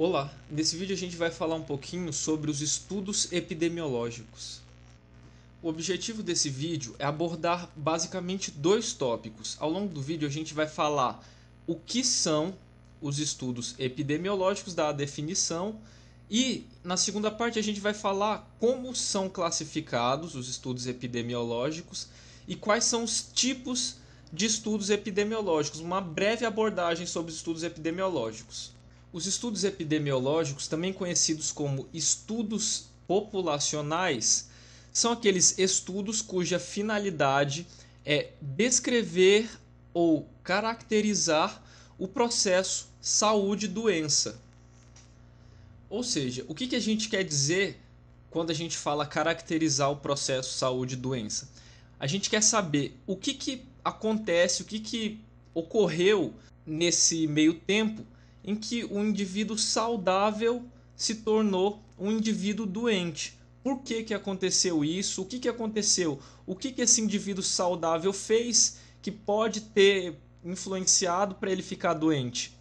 Olá, nesse vídeo a gente vai falar um pouquinho sobre os estudos epidemiológicos. O objetivo desse vídeo é abordar basicamente dois tópicos. Ao longo do vídeo a gente vai falar o que são os estudos epidemiológicos, da definição, e na segunda parte a gente vai falar como são classificados os estudos epidemiológicos e quais são os tipos de estudos epidemiológicos, uma breve abordagem sobre os estudos epidemiológicos. Os estudos epidemiológicos, também conhecidos como estudos populacionais, são aqueles estudos cuja finalidade é descrever ou caracterizar o processo saúde-doença. Ou seja, o que a gente quer dizer quando a gente fala caracterizar o processo saúde-doença? A gente quer saber o que acontece, o que ocorreu nesse meio tempo em que o indivíduo saudável se tornou um indivíduo doente. Por que aconteceu isso? O que aconteceu? O que esse indivíduo saudável fez que pode ter influenciado para ele ficar doente?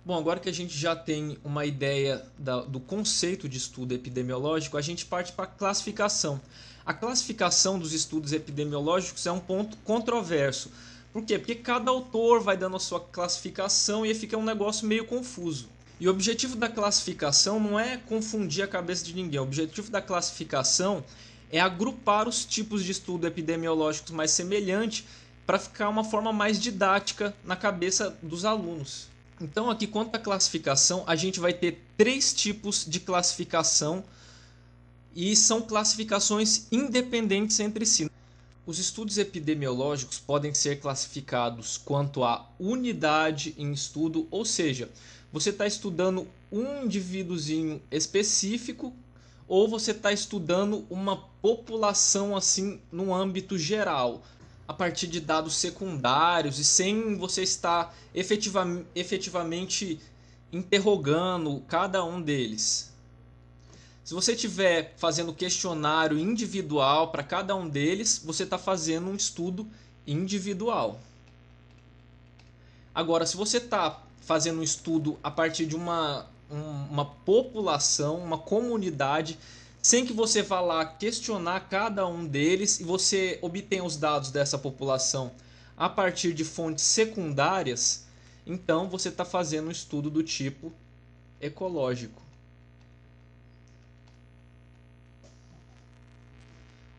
Bom, agora que a gente já tem uma ideia do conceito de estudo epidemiológico, a gente parte para a classificação. A classificação dos estudos epidemiológicos é um ponto controverso. Por quê? Porque cada autor vai dando a sua classificação e fica um negócio meio confuso. E o objetivo da classificação não é confundir a cabeça de ninguém. O objetivo da classificação é agrupar os tipos de estudo epidemiológicos mais semelhantes para ficar uma forma mais didática na cabeça dos alunos. Então, aqui, quanto à classificação, a gente vai ter três tipos de classificação e são classificações independentes entre si. Os estudos epidemiológicos podem ser classificados quanto à unidade em estudo, ou seja, você está estudando um indivíduozinho específico ou você está estudando uma população assim no âmbito geral, a partir de dados secundários e sem você estar efetivamente interrogando cada um deles. Se você estiver fazendo questionário individual para cada um deles, você está fazendo um estudo individual. Agora, se você está fazendo um estudo a partir de uma população, uma comunidade, sem que você vá lá questionar cada um deles e você obtenha os dados dessa população a partir de fontes secundárias, então você está fazendo um estudo do tipo ecológico.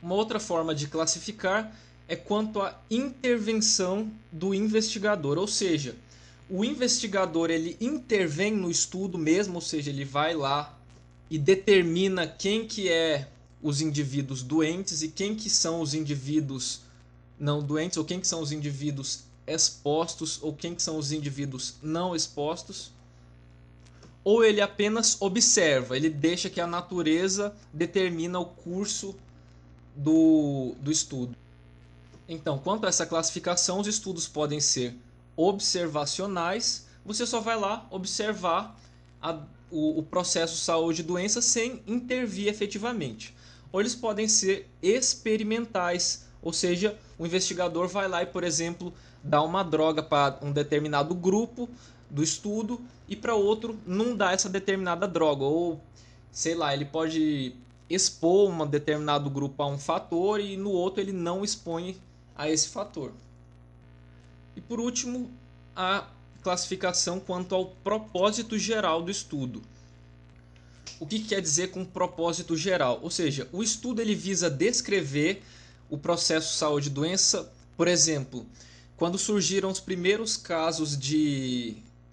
Uma outra forma de classificar é quanto à intervenção do investigador, ou seja, o investigador ele intervém no estudo mesmo, ou seja, ele vai lá e determina quem que é os indivíduos doentes e quem que são os indivíduos não doentes, ou quem que são os indivíduos expostos, ou quem que são os indivíduos não expostos. Ou ele apenas observa, ele deixa que a natureza determina o curso do estudo. Então, quanto a essa classificação, os estudos podem ser observacionais, você só vai lá observar o processo saúde e doença sem intervir efetivamente. Ou eles podem ser experimentais, ou seja, o investigador vai lá e, por exemplo, dá uma droga para um determinado grupo do estudo e para outro não dá essa determinada droga. Ou, sei lá, ele pode expor um determinado grupo a um fator e no outro ele não expõe a esse fator. E por último, a classificação quanto ao propósito geral do estudo. O que quer dizer com propósito geral? Ou seja, o estudo ele visa descrever o processo saúde e doença, por exemplo, quando surgiram os primeiros casos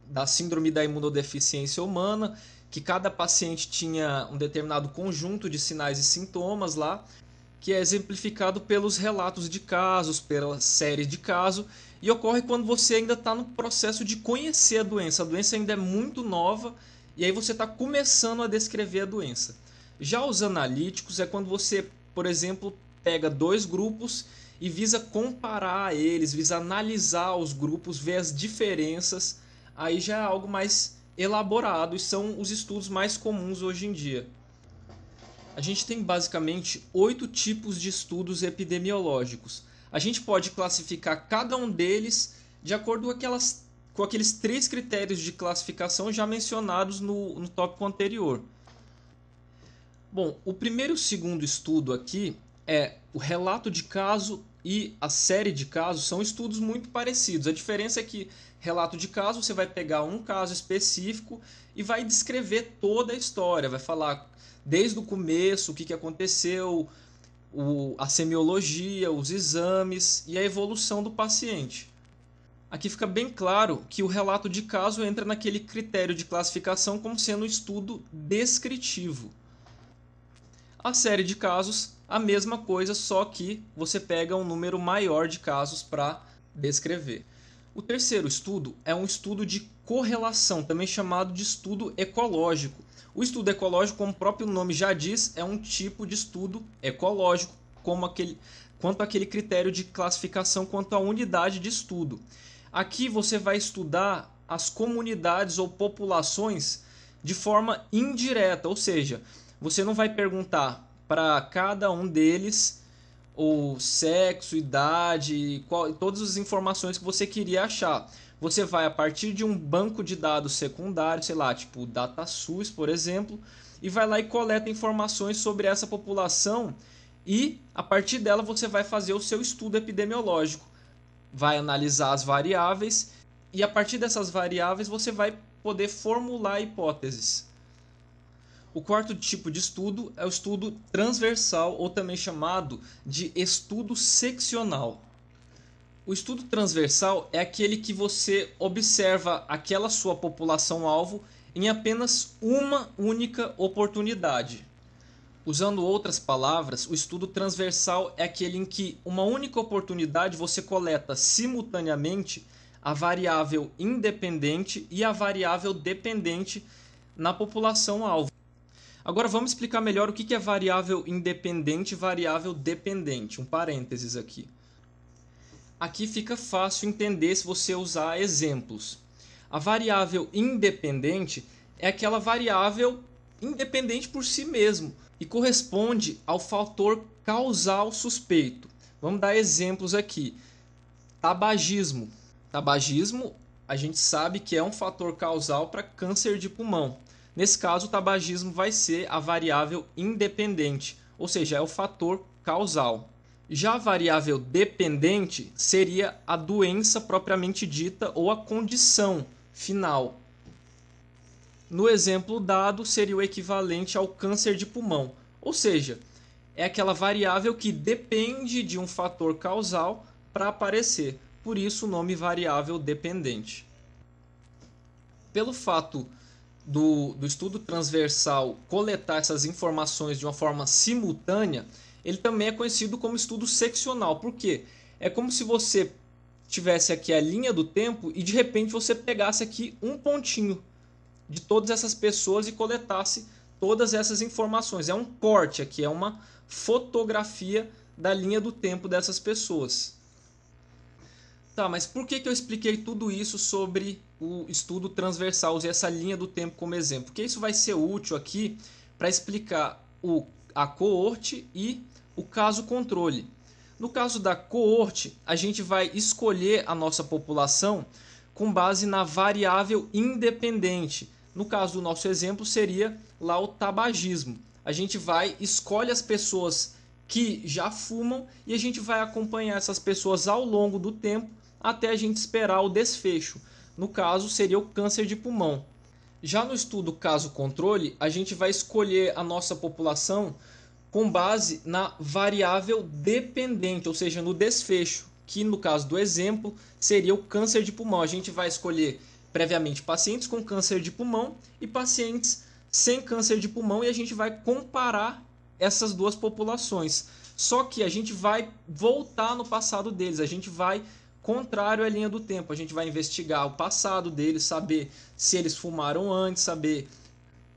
da síndrome da imunodeficiência humana, que cada paciente tinha um determinado conjunto de sinais e sintomas lá, que é exemplificado pelos relatos de casos, pela série de casos, e ocorre quando você ainda está no processo de conhecer a doença. A doença ainda é muito nova e aí você está começando a descrever a doença. Já os analíticos é quando você, por exemplo, pega dois grupos e visa comparar eles, visa analisar os grupos, ver as diferenças, aí já é algo mais elaborado e são os estudos mais comuns hoje em dia. A gente tem basicamente 8 tipos de estudos epidemiológicos. A gente pode classificar cada um deles de acordo com aquelas com aqueles 3 critérios de classificação já mencionados no tópico anterior. Bom, o primeiro e o segundo estudo aqui é o relato de caso e a série de casos, são estudos muito parecidos. A diferença é que relato de caso você vai pegar um caso específico e vai descrever toda a história, vai falar desde o começo o que aconteceu, a semiologia, os exames e a evolução do paciente. Aqui fica bem claro que o relato de caso entra naquele critério de classificação como sendo um estudo descritivo. A série de casos, a mesma coisa, só que você pega um número maior de casos para descrever. O terceiro estudo é um estudo de correlação, também chamado de estudo ecológico. O estudo ecológico, como o próprio nome já diz, é um tipo de estudo ecológico, quanto àquele critério de classificação, quanto à unidade de estudo. Aqui você vai estudar as comunidades ou populações de forma indireta, ou seja, você não vai perguntar para cada um deles o sexo, idade, todas as informações que você queria achar. Você vai a partir de um banco de dados secundário, sei lá, tipo o DataSUS, por exemplo, e vai lá e coleta informações sobre essa população e a partir dela você vai fazer o seu estudo epidemiológico. Vai analisar as variáveis e a partir dessas variáveis você vai poder formular hipóteses. O quarto tipo de estudo é o estudo transversal, ou também chamado de estudo seccional. O estudo transversal é aquele que você observa aquela sua população-alvo em apenas uma única oportunidade. Usando outras palavras, o estudo transversal é aquele em que uma única oportunidade você coleta simultaneamente a variável independente e a variável dependente na população-alvo. Agora vamos explicar melhor o que é variável independente e variável dependente. Um parênteses aqui. Aqui fica fácil entender se você usar exemplos. A variável independente é aquela variável independente por si mesmo e corresponde ao fator causal suspeito. Vamos dar exemplos aqui. Tabagismo. Tabagismo, a gente sabe que é um fator causal para câncer de pulmão. Nesse caso, o tabagismo vai ser a variável independente, ou seja, é o fator causal. Já a variável dependente seria a doença propriamente dita ou a condição final. No exemplo dado, seria o equivalente ao câncer de pulmão, ou seja, é aquela variável que depende de um fator causal para aparecer, por isso o nome variável dependente. Pelo fato do estudo transversal coletar essas informações de uma forma simultânea, ele também é conhecido como estudo seccional. Por quê? É como se você tivesse aqui a linha do tempo e de repente você pegasse aqui um pontinho de todas essas pessoas e coletasse todas essas informações. É um corte aqui, é uma fotografia da linha do tempo dessas pessoas. Tá, mas por que eu expliquei tudo isso sobre o estudo transversal, usei essa linha do tempo como exemplo? Porque isso vai ser útil aqui para explicar a coorte e o caso controle. No caso da coorte, a gente vai escolher a nossa população com base na variável independente. No caso do nosso exemplo, seria lá o tabagismo. A gente escolhe as pessoas que já fumam e a gente vai acompanhar essas pessoas ao longo do tempo até a gente esperar o desfecho. No caso, seria o câncer de pulmão. Já no estudo caso-controle, a gente vai escolher a nossa população com base na variável dependente, ou seja, no desfecho, que no caso do exemplo seria o câncer de pulmão. A gente vai escolher previamente pacientes com câncer de pulmão e pacientes sem câncer de pulmão e a gente vai comparar essas duas populações. Só que a gente vai voltar no passado deles, a gente vai contrário à linha do tempo. A gente vai investigar o passado deles, saber se eles fumaram antes, saber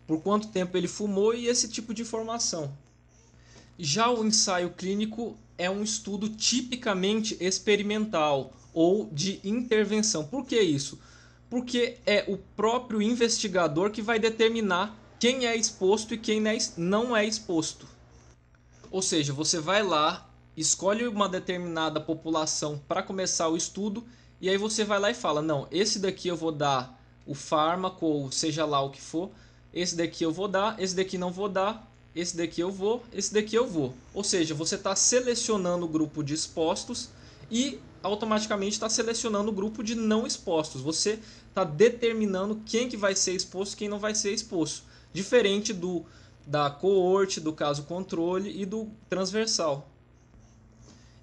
por quanto tempo ele fumou e esse tipo de informação. Já o ensaio clínico é um estudo tipicamente experimental ou de intervenção. Por que isso? Porque é o próprio investigador que vai determinar quem é exposto e quem não é exposto. Ou seja, você vai lá, escolhe uma determinada população para começar o estudo E aí você vai lá e fala, não, esse daqui eu vou dar o fármaco, ou seja lá o que for, esse daqui eu vou dar, esse daqui não vou dar, esse daqui eu vou, esse daqui eu vou. Ou seja, você está selecionando o grupo de expostos e automaticamente está selecionando o grupo de não expostos. Você está determinando quem que vai ser exposto e quem não vai ser exposto. Diferente da coorte, do caso controle e do transversal.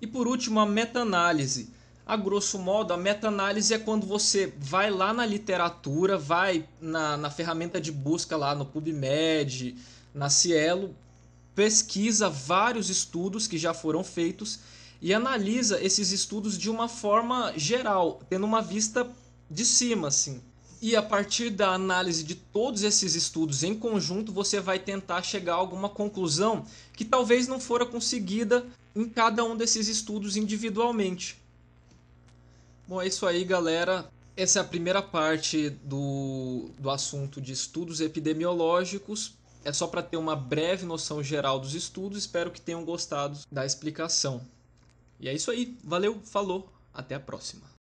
E por último, a meta-análise. A grosso modo, a meta-análise é quando você vai lá na literatura, vai na ferramenta de busca lá no PubMed, na Cielo, pesquisa vários estudos que já foram feitos e analisa esses estudos de uma forma geral, tendo uma vista de cima, assim. E a partir da análise de todos esses estudos em conjunto, você vai tentar chegar a alguma conclusão que talvez não fora conseguida em cada um desses estudos individualmente. Bom, é isso aí, galera. Essa é a primeira parte do assunto de estudos epidemiológicos. É só para ter uma breve noção geral dos estudos. Espero que tenham gostado da explicação. E é isso aí. Valeu, falou, até a próxima.